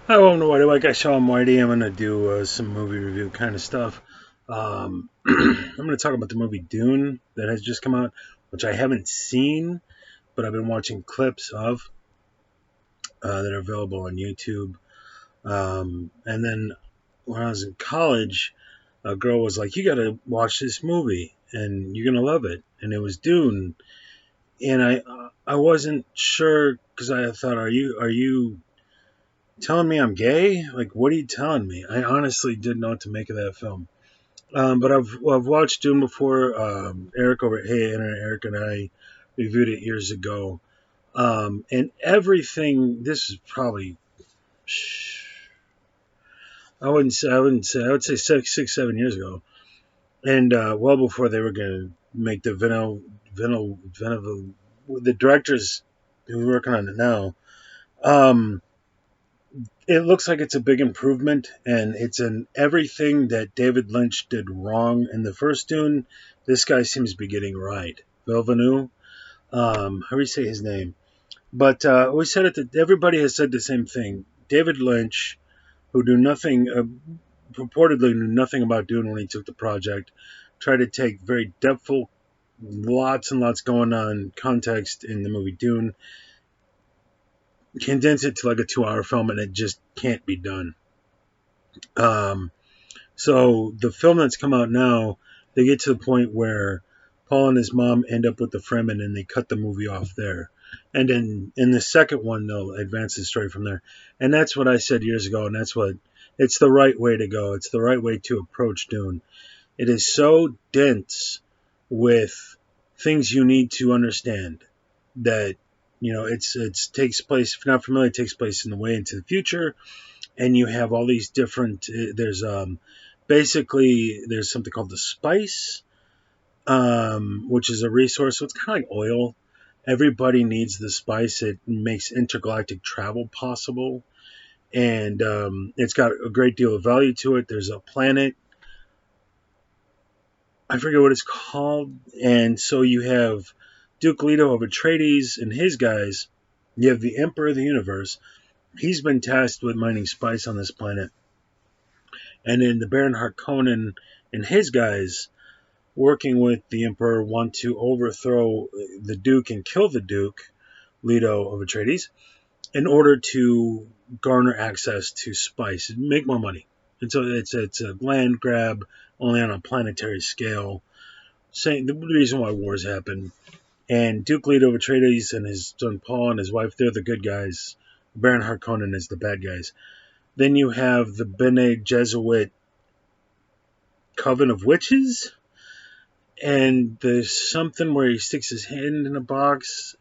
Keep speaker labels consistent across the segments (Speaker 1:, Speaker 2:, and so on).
Speaker 1: Hi, welcome to Whitey. Like I saw on Whitey, I'm going to do some movie review kind of stuff. I'm going to talk about the movie Dune that has just come out, which I haven't seen, but I've been watching clips of that are available on YouTube. And then when I was in college, a girl was like, "You got to watch this movie, and you're going to love it." And it was Dune, and I wasn't sure because I thought, "Are you telling me I'm gay? Like, what are you telling me?" I honestly didn't know what to make of that film. But I've watched Dune before. Eric over at Hey Internet, Eric and I reviewed it years ago. And everything. This is probably. I would say 6, 7 years ago, and well before they were going to make the the directors who are working on it now. Um, it looks like it's a big improvement, and it's in everything that David Lynch did wrong in the first Dune. This guy seems to be getting right. Villeneuve, how do you say his name? But we said it. That everybody has said the same thing. David Lynch, who knew nothing, purportedly knew nothing about Dune when he took the project, tried to take very depthful, lots and lots going on context in the movie Dune, condense it to like a 2 hour film, and it just can't be done. Um, So the film that's come out now, they get to the point where Paul and his mom end up with the Fremen, and they cut the movie off there. And then in the second one, they'll advance the story from there. And that's what I said years ago, and that's what it's the right way to go. It's the right way to approach Dune. It is so dense with things you need to understand that it's takes place. If you're not familiar, it takes place in the way into the future, and you have all these different. There's basically there's something called the spice, which is a resource. So it's kind of like oil. Everybody needs the spice. It makes intergalactic travel possible, and it's got a great deal of value to it. There's a planet. I forget what it's called, and so you have Duke Leto of Atreides and his guys. You have the Emperor of the Universe. He's been tasked with mining spice on this planet, and then the Baron Harkonnen and his guys, working with the Emperor, want to overthrow the Duke and kill the Duke, Leto of Atreides, in order to garner access to spice and make more money. And so it's a land grab, only on a planetary scale. Saying the reason why wars happen. And Duke Leto of Atreides and his son Paul and his wife, they're the good guys. Baron Harkonnen is the bad guys. Then you have the Bene Gesserit Coven of Witches, and there's something where he sticks his hand in a box.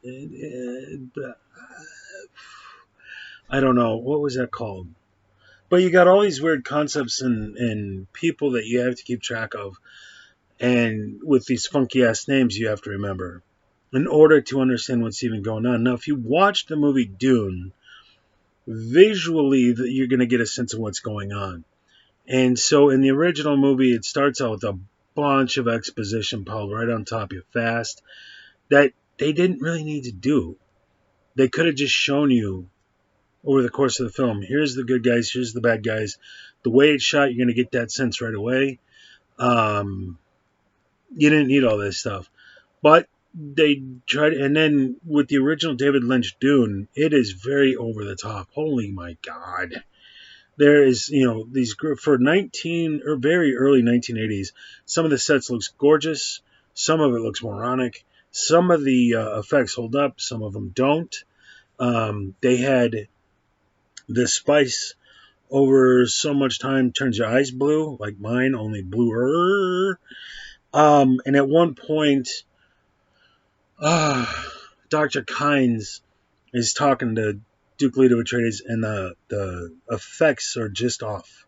Speaker 1: I don't know what was that called, but you got all these weird concepts and people that you have to keep track of, and with these funky ass names you have to remember in order to understand what's even going on. Now, if you watch the movie Dune, visually you're going to get a sense of what's going on. And so in the original movie, it starts out with a bunch of exposition piled right on top of you fast that they didn't really need to do. They could have just shown you over the course of the film, here's the good guys, here's the bad guys. The way it's shot, you're going to get that sense right away. Um, you didn't need all this stuff. But they tried, and then with the original David Lynch Dune, it is very over the top. Holy my God. There is, these for 19 or very early 1980s, some of the sets looks gorgeous, some of it looks moronic, some of the effects hold up, some of them don't. They had the spice over so much time turns your eyes blue, like mine, only bluer. And at one point, uh, Dr. Kynes is talking to Duke Leto Atreides, and the effects are just off.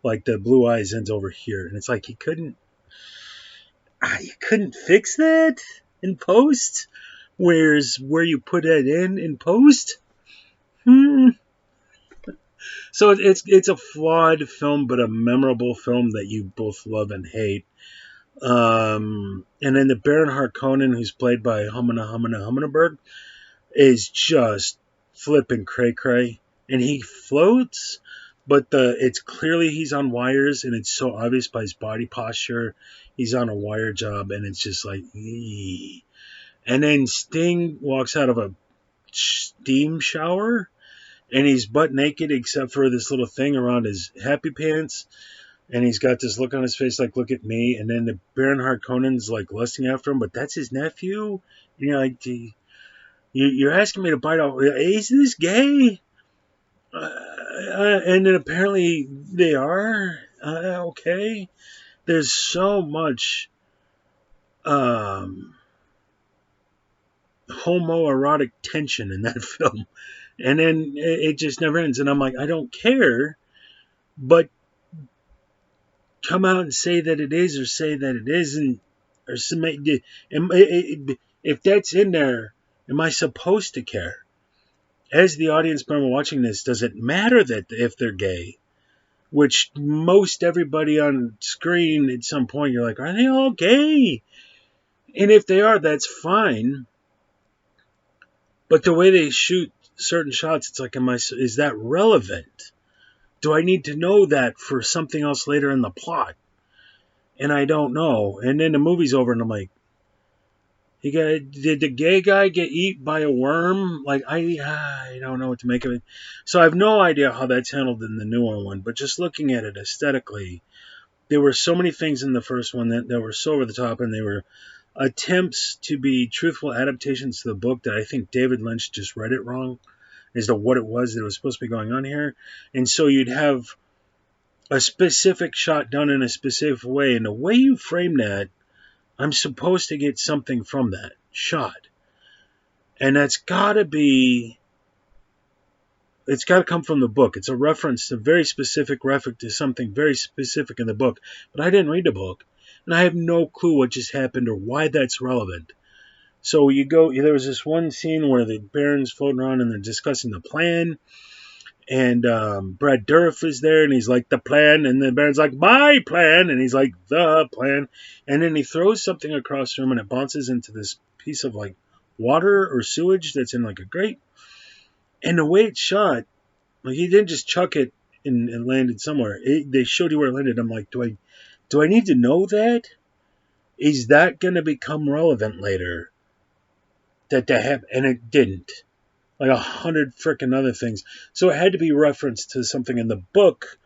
Speaker 1: Like the blue eyes ends over here, and it's like you couldn't fix that in post. Where's where you put it in post? Hmm. So it's a flawed film, but a memorable film that you both love and hate. And then the Baron Harkonnen, who's played by Humanaberg, is just flipping cray cray. and he floats, but the it's clearly he's on wires, and it's so obvious by his body posture. He's on a wire job, and it's just like, eee. And then Sting walks out of a steam shower, and he's butt naked except for this little thing around his happy pants, and he's got this look on his face like, look at me. And then the Baron Harkonnen's like lusting after him, but that's his nephew. And you're like, you're asking me to bite off, is this gay? And then apparently they are. Okay. There's so much um, homoerotic tension in that film. And then it just never ends. And I'm like, I don't care, but come out and say that it is or say that it isn't. Or if that's in there, am I supposed to care? As the audience member watching this, does it matter that if they're gay? Which most everybody on screen at some point, you're like, are they all gay? And if they are, that's fine. But the way they shoot certain shots, it's like, is that relevant? Do I need to know that for something else later in the plot? And I don't know. And then the movie's over, and I'm like, did the gay guy get eaten by a worm? Like, I don't know what to make of it. So I have no idea how that's handled in the newer one. But just looking at it aesthetically, there were so many things in the first one that were so over the top, and they were attempts to be truthful adaptations to the book that I think David Lynch just read it wrong as to what it was that was supposed to be going on here. And so you'd have a specific shot done in a specific way, and the way you frame that, I'm supposed to get something from that shot. And it's got to come from the book. It's a reference to very specific reference to something very specific in the book. But I didn't read the book, and I have no clue what just happened or why that's relevant. So there was this one scene where the Baron's floating around and they're discussing the plan, and Brad Dourif is there, and he's like, the plan, and the Baron's like, my plan, and he's like, the plan, and then he throws something across the room, and it bounces into this piece of like water or sewage that's in like a grate, and the way it's shot, like he didn't just chuck it and landed somewhere. They showed you where it landed. I'm like, do I need to know that? Is that going to become relevant later? That happened, and it didn't. Like 100 frickin' other things. So it had to be referenced to something in the book,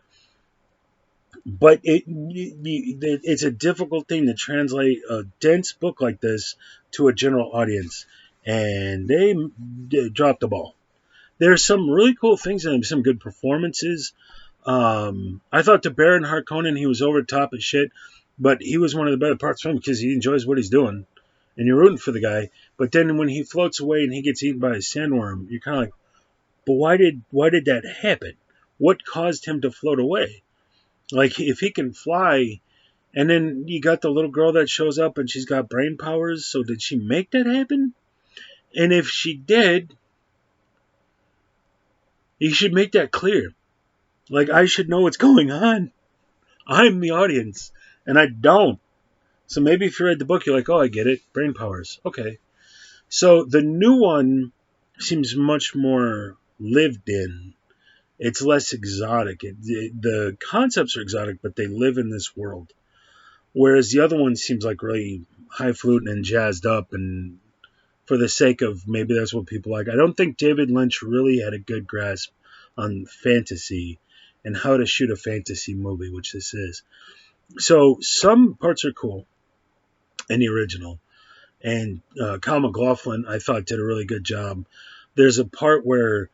Speaker 1: but it's a difficult thing to translate a dense book like this to a general audience, and they dropped the ball. There's some really cool things in them, some good performances. I thought the Baron Harkonnen, he was over the top of shit, but he was one of the better parts of him because he enjoys what he's doing, and you're rooting for the guy. But then when he floats away and he gets eaten by a sandworm, you're kind of like, but why did that happen? What caused him to float away? Like, if he can fly, and then you got the little girl that shows up and she's got brain powers, so did she make that happen? And if she did, you should make that clear. Like, I should know what's going on. I'm the audience, and I don't. So maybe if you read the book, you're like, oh, I get it. Brain powers. Okay. So the new one seems much more lived in. It's less exotic. The concepts are exotic, but they live in this world. Whereas the other one seems like really highfalutin and jazzed up, and for the sake of maybe that's what people like. I don't think David Lynch really had a good grasp on fantasy and how to shoot a fantasy movie, which this is. So some parts are cool in the original. And Kyle MacLachlan, I thought, did a really good job. There's a part where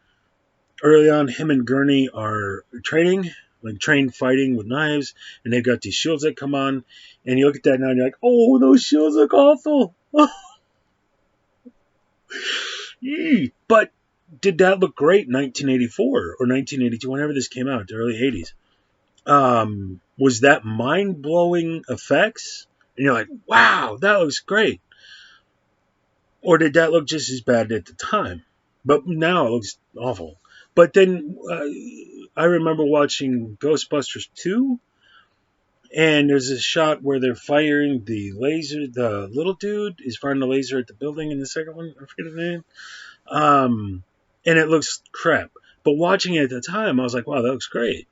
Speaker 1: early on, him and Gurney are training, like train fighting with knives, and they've got these shields that come on, and you look at that now and you're like, oh, those shields look awful. But did that look great in 1984 or 1982, whenever this came out, the early 80s? Was that mind-blowing effects? And you're like, wow, that looks great. Or did that look just as bad at the time? But now it looks awful. But then I remember watching Ghostbusters 2, and there's a shot where they're firing the laser. The little dude is firing the laser at the building in the second one. I forget his name. And it looks crap. But watching it at the time, I was like, wow, that looks great.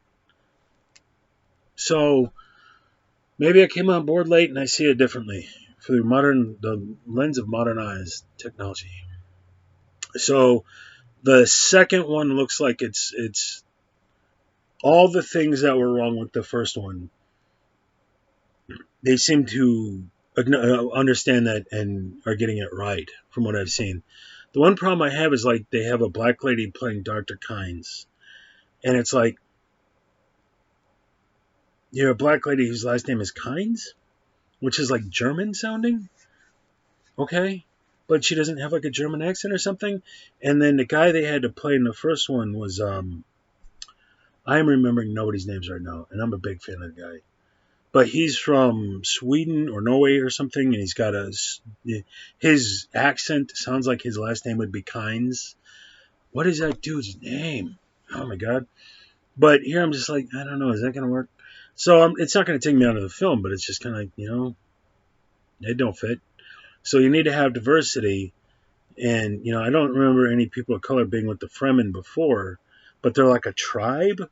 Speaker 1: So maybe I came on board late and I see it differently through the lens of modernized technology. So the second one looks like it's all the things that were wrong with the first one. They seem to understand that and are getting it right from what I've seen. The one problem I have is like they have a black lady playing Dr. Kynes, and it's like you're a black lady whose last name is Kynes, which is like German sounding. Okay, but she doesn't have like a German accent or something. And then the guy they had to play in the first one was I'm remembering nobody's names right now, and I'm a big fan of the guy. But he's from Sweden or Norway or something, and he's got his accent sounds like his last name would be Kynes. What is that dude's name? Oh my god! But here I'm just like, I don't know, is that gonna work? So it's not gonna take me out of the film, but it's just kind of like, they don't fit. So you need to have diversity, and I don't remember any people of color being with the Fremen before, but they're like a tribe.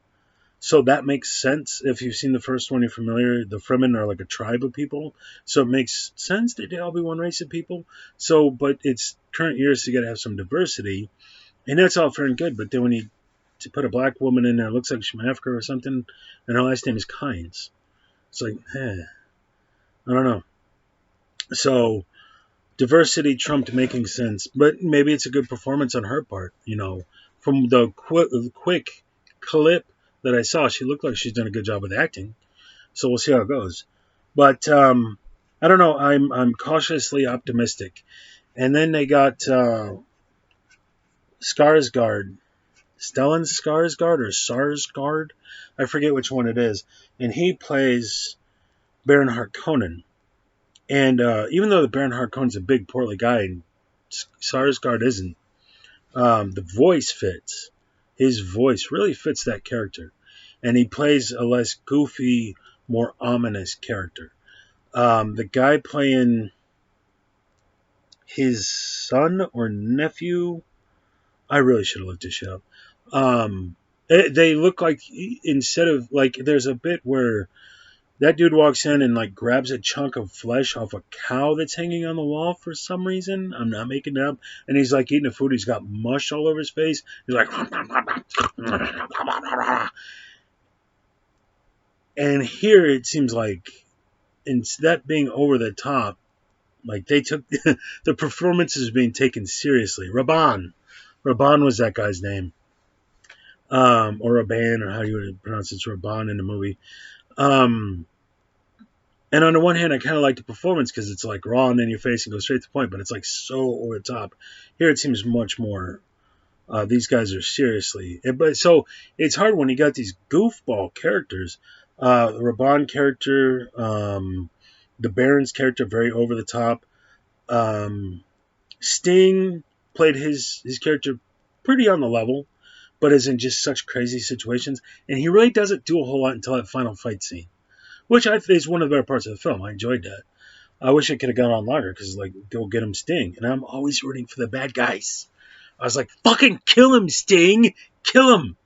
Speaker 1: So that makes sense. If you've seen the first one, you're familiar. The Fremen are like a tribe of people. So it makes sense that they all be one race of people. So, but it's current years, so you got to have some diversity. And that's all fair and good. But then when you to put a black woman in there, it looks like she's from Africa or something, and her last name is Kynes. It's like, I don't know. So diversity trumped making sense. But maybe it's a good performance on her part. From the quick clip that I saw, she looked like she's done a good job with acting. So we'll see how it goes. But I don't know. I'm cautiously optimistic. And then they got Skarsgård, Stellan Skarsgård or Sarsgaard, I forget which one it is, and he plays Baron Harkonnen. And even though the Baron Harkonnen's a big, portly guy, and Sarsgaard isn't, the voice fits. His voice really fits that character, and he plays a less goofy, more ominous character. The guy playing his son or nephew, I really should have looked this shit up. They look like instead of like, there's a bit where that dude walks in and like grabs a chunk of flesh off a cow that's hanging on the wall for some reason. I'm not making it up. And he's like eating the food. He's got mush all over his face. He's like, and here it seems like, instead of being over the top, like they took the performance is being taken seriously. Raban was that guy's name, or Raban, or how you would pronounce it, Raban in the movie. And on the one hand, I kind of like the performance because it's like raw and in your face and goes straight to the point, but it's like so over the top. Here it seems much more. These guys are seriously, but so it's hard when you got these goofball characters. The Raban character, the Baron's character, very over the top. Sting played his character pretty on the level, but is in just such crazy situations, and he really doesn't do a whole lot until that final fight scene, which I think is one of the better parts of the film. I enjoyed that. I wish it could have gone on longer because, like, go get him Sting, and I'm always rooting for the bad guys. I was like, fucking kill him, Sting, kill him.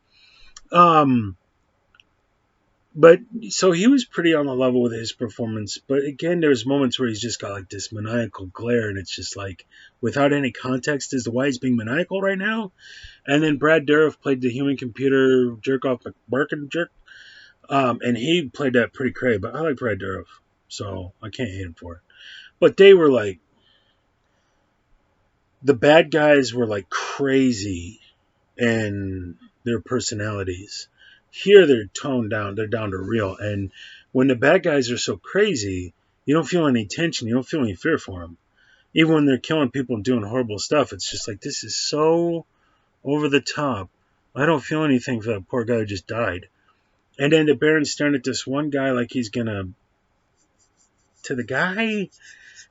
Speaker 1: But so he was pretty on the level with his performance. But again, there's moments where he's just got like this maniacal glare, and it's just like without any context as to why he's being maniacal right now. And then Brad Dourif played the human computer jerk off McBurkin jerk, and he played that pretty crazy. But I like Brad Dourif, so I can't hate him for it. But they were like, the bad guys were like crazy in their personalities. Here they're toned down, they're down to real. And when the bad guys are so crazy, you don't feel any tension, you don't feel any fear for them. Even when they're killing people and doing horrible stuff, it's just like, this is so over the top. I don't feel anything for that poor guy who just died. And then the Baron's staring at this one guy like he's gonna to the guy,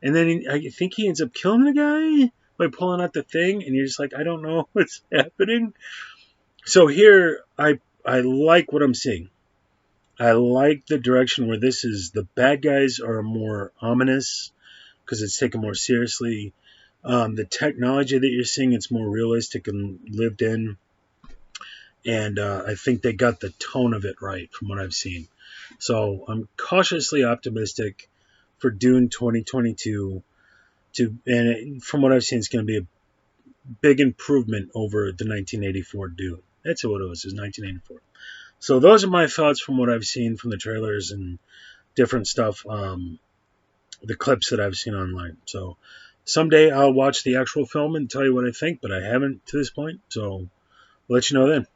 Speaker 1: and then I think he ends up killing the guy by pulling out the thing, and you're just like, I don't know what's happening. So here, I like what I'm seeing. I like the direction where this is. The bad guys are more ominous because it's taken more seriously. The technology that you're seeing, it's more realistic and lived in. and I think they got the tone of it right from what I've seen. So I'm cautiously optimistic for Dune 2022. From what I've seen, it's going to be a big improvement over the 1984 Dune. That's what it was 1984. So those are my thoughts from what I've seen from the trailers and different stuff, the clips that I've seen online. So someday I'll watch the actual film and tell you what I think, but I haven't to this point. So I'll let you know then.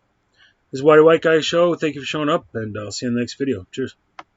Speaker 1: This is Whitey White Guy Show. Thank you for showing up, and I'll see you in the next video. Cheers.